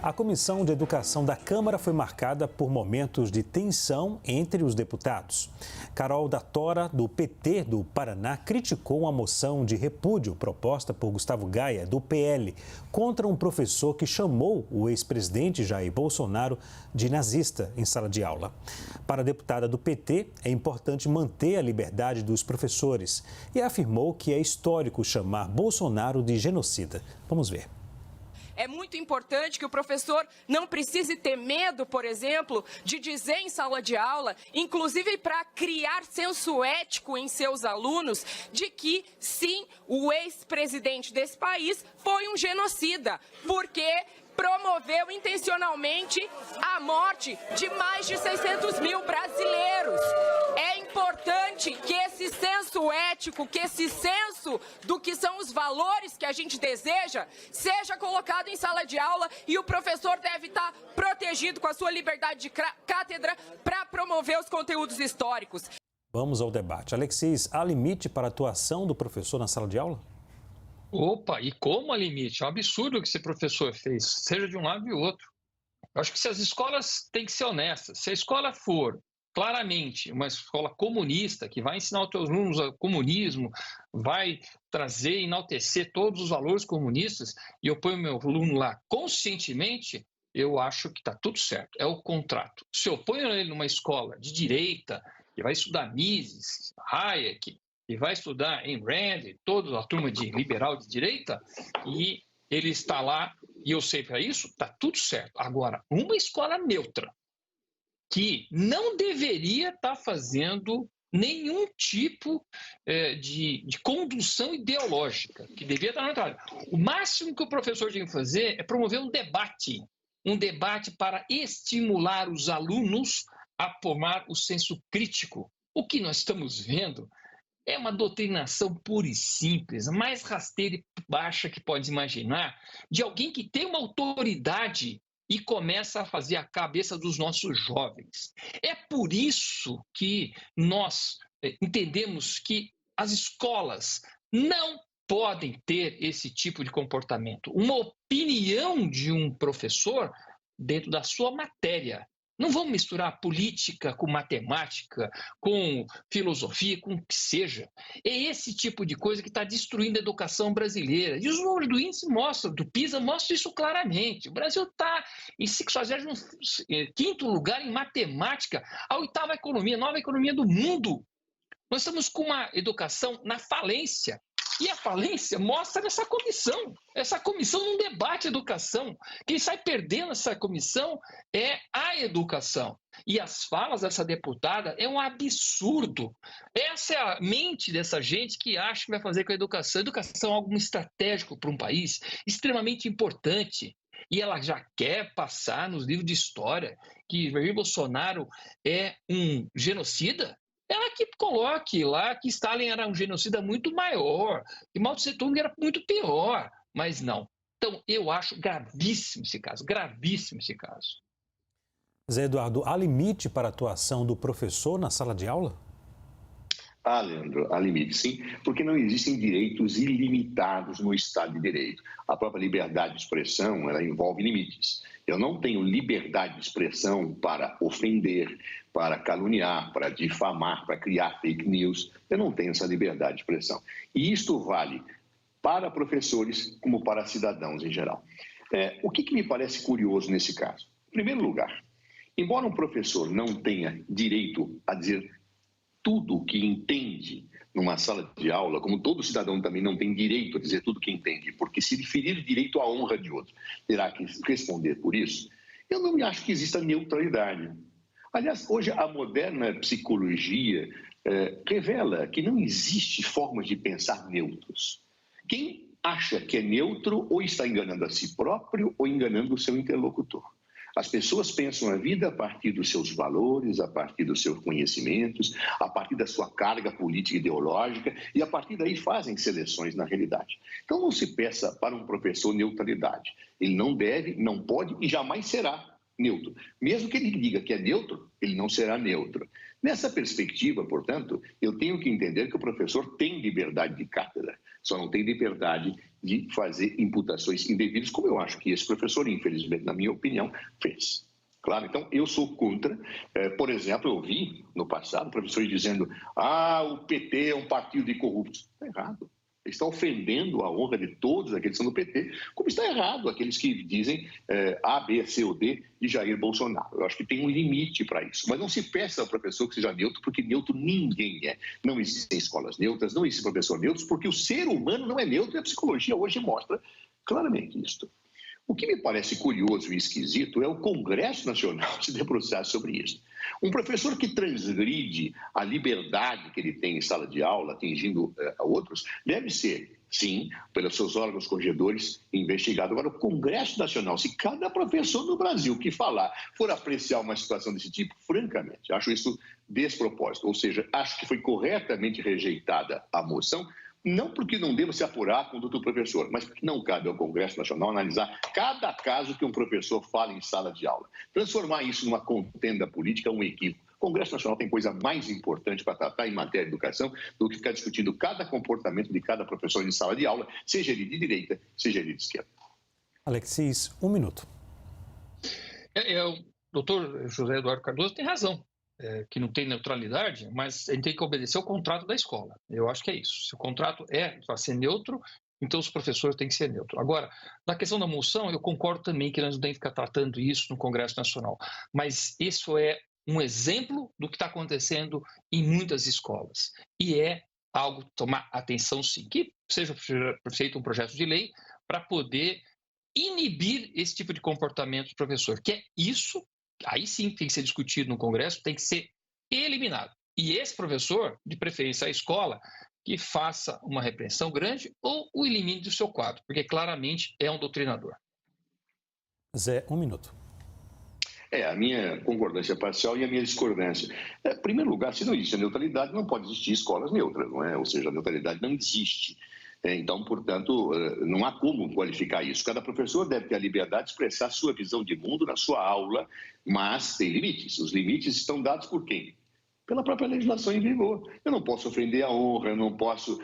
A Comissão de Educação da Câmara foi marcada por momentos de tensão entre os deputados. Carol da Tora, do PT do Paraná, criticou uma moção de repúdio proposta por Gustavo Gaia, do PL, contra um professor que chamou o ex-presidente Jair Bolsonaro de nazista em sala de aula. Para a deputada do PT, é importante manter a liberdade dos professores e afirmou que é histórico chamar Bolsonaro de genocida. Vamos ver. É muito importante que o professor não precise ter medo, por exemplo, de dizer em sala de aula, inclusive para criar senso ético em seus alunos, de que, sim, o ex-presidente desse país foi um genocida, porque promoveu intencionalmente a morte de mais de 600 mil brasileiros. É importante que esse senso ético, que esse senso do que são os valores que a gente deseja, seja colocado em sala de aula e o professor deve estar protegido com a sua liberdade de cátedra para promover os conteúdos históricos. Vamos ao debate. Alexis, há limite para a atuação do professor na sala de aula? Opa, e como há limite? É um absurdo o que esse professor fez, seja de um lado e do outro. Eu acho que se as escolas têm que ser honestas, se a escola for claramente uma escola comunista, que vai ensinar os seus alunos o comunismo, vai trazer, enaltecer todos os valores comunistas, e eu ponho meu aluno lá conscientemente, eu acho que está tudo certo, é o contrato. Se eu ponho ele numa escola de direita, que vai estudar Mises, Hayek, e vai estudar em Rand, toda a turma de liberal de direita, e ele está lá, e eu sei para isso, está tudo certo. Agora, uma escola neutra, que não deveria estar fazendo nenhum tipo de condução ideológica, que deveria estar neutra. O máximo que o professor tem que fazer é promover um debate para estimular os alunos a formar o senso crítico. O que nós estamos vendo é uma doutrinação pura e simples, a mais rasteira e baixa que pode imaginar, de alguém que tem uma autoridade e começa a fazer a cabeça dos nossos jovens. É por isso que nós entendemos que as escolas não podem ter esse tipo de comportamento. Uma opinião de um professor dentro da sua matéria. Não vamos misturar política com matemática, com filosofia, com o que seja. É esse tipo de coisa que está destruindo a educação brasileira. E os números do índice mostram, do PISA mostram isso claramente. O Brasil está em 65º lugar em matemática, a 8ª economia, a 9ª economia do mundo. Nós estamos com uma educação na falência. E a falência mostra nessa comissão. Essa comissão não debate educação. Quem sai perdendo essa comissão é a educação. E as falas dessa deputada é um absurdo. Essa é a mente dessa gente que acha que vai fazer com a educação. A educação é algo estratégico para um país, extremamente importante. E ela já quer passar nos livros de história que Jair Bolsonaro é um genocida. Ela que coloque lá que Stalin era um genocida muito maior, que Mao Tse Tung era muito pior, mas não. Então, eu acho gravíssimo esse caso, gravíssimo esse caso. Zé Eduardo, há limite para a atuação do professor na sala de aula? Ah, Leandro, há limite, sim, porque não existem direitos ilimitados no Estado de Direito. A própria liberdade de expressão, ela envolve limites. Eu não tenho liberdade de expressão para ofender, para caluniar, para difamar, para criar fake news. Eu não tenho essa liberdade de expressão. E isto vale para professores como para cidadãos em geral. O que me parece curioso nesse caso? Em primeiro lugar, embora um professor não tenha direito a dizer tudo o que entende numa sala de aula, como todo cidadão também não tem direito a dizer tudo o que entende, porque se ferir direito à honra de outro, terá que responder por isso, eu não acho que exista neutralidade. Aliás, hoje a moderna psicologia revela que não existe formas de pensar neutros. Quem acha que é neutro ou está enganando a si próprio ou enganando o seu interlocutor. As pessoas pensam a vida a partir dos seus valores, a partir dos seus conhecimentos, a partir da sua carga política e ideológica e a partir daí fazem seleções na realidade. Então não se peça para um professor neutralidade. Ele não deve, não pode e jamais será neutro. Mesmo que ele diga que é neutro, ele não será neutro. Nessa perspectiva, portanto, eu tenho que entender que o professor tem liberdade de cátedra, só não tem liberdade de fazer imputações indevidas, como eu acho que esse professor, infelizmente, na minha opinião, fez. Claro, então eu sou contra. Por exemplo, eu vi no passado professores dizendo: o PT é um partido de corruptos. Está errado. Ele está ofendendo a honra de todos aqueles que são do PT, como está errado aqueles que dizem A, B, C ou D de Jair Bolsonaro. Eu acho que tem um limite para isso. Mas não se peça ao professor que seja neutro, porque neutro ninguém é. Não existem escolas neutras, não existe professor neutro, porque o ser humano não é neutro e a psicologia hoje mostra claramente isso. O que me parece curioso e esquisito é o Congresso Nacional se debruçar sobre isso. Um professor que transgride a liberdade que ele tem em sala de aula, atingindo a outros, deve ser, sim, pelos seus órgãos corregedores, investigado. Agora, o Congresso Nacional, se cada professor no Brasil que falar for apreciar uma situação desse tipo, francamente, acho isso despropósito. Ou seja, acho que foi corretamente rejeitada a moção, não porque não deva se apurar a conduta do professor, mas porque não cabe ao Congresso Nacional analisar cada caso que um professor fala em sala de aula. Transformar isso numa contenda política é um equívoco. O Congresso Nacional tem coisa mais importante para tratar em matéria de educação do que ficar discutindo cada comportamento de cada professor em sala de aula, seja ele de direita, seja ele de esquerda. Alexis, 1 minuto. O doutor José Eduardo Cardoso tem razão. Que não tem neutralidade, mas a gente tem que obedecer ao contrato da escola. Eu acho que é isso. Se o contrato é para ser neutro, então os professores têm que ser neutros. Agora, na questão da moção, eu concordo também que nós não temos que ficar tratando isso no Congresso Nacional, mas isso é um exemplo do que está acontecendo em muitas escolas. E é algo tomar atenção, sim, que seja feito um projeto de lei para poder inibir esse tipo de comportamento do professor, que é isso. Aí sim tem que ser discutido no Congresso, tem que ser eliminado. E esse professor, de preferência a escola, que faça uma repreensão grande ou o elimine do seu quadro, porque claramente é um doutrinador. Zé, 1 minuto. A minha concordância parcial e a minha discordância. Em primeiro lugar, se não existe a neutralidade, não pode existir escolas neutras, não é? Ou seja, a neutralidade não existe. Então, portanto, não há como qualificar isso. Cada professor deve ter a liberdade de expressar a sua visão de mundo na sua aula, mas tem limites. Os limites estão dados por quem? Pela própria legislação em vigor. Eu não posso ofender a honra, eu não posso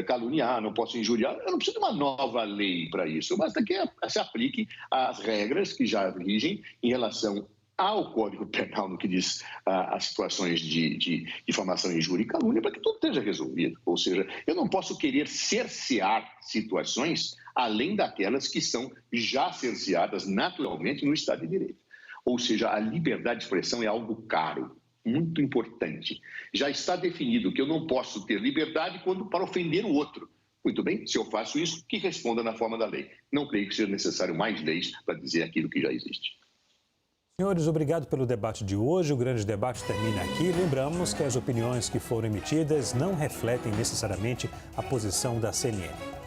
caluniar, não posso injuriar. Eu não preciso de uma nova lei para isso. Basta que se aplique as regras que já rigem em relação ao Código Penal no que diz as situações de difamação, injúria e calúnia, para que tudo esteja resolvido. Ou seja, eu não posso querer cercear situações além daquelas que são já cerceadas naturalmente no Estado de Direito. Ou seja, a liberdade de expressão é algo caro, muito importante. Já está definido que eu não posso ter liberdade para ofender o outro. Muito bem, se eu faço isso, que responda na forma da lei. Não creio que seja necessário mais leis para dizer aquilo que já existe. Senhores, obrigado pelo debate de hoje. O grande debate termina aqui. Lembramos que as opiniões que foram emitidas não refletem necessariamente a posição da CNN.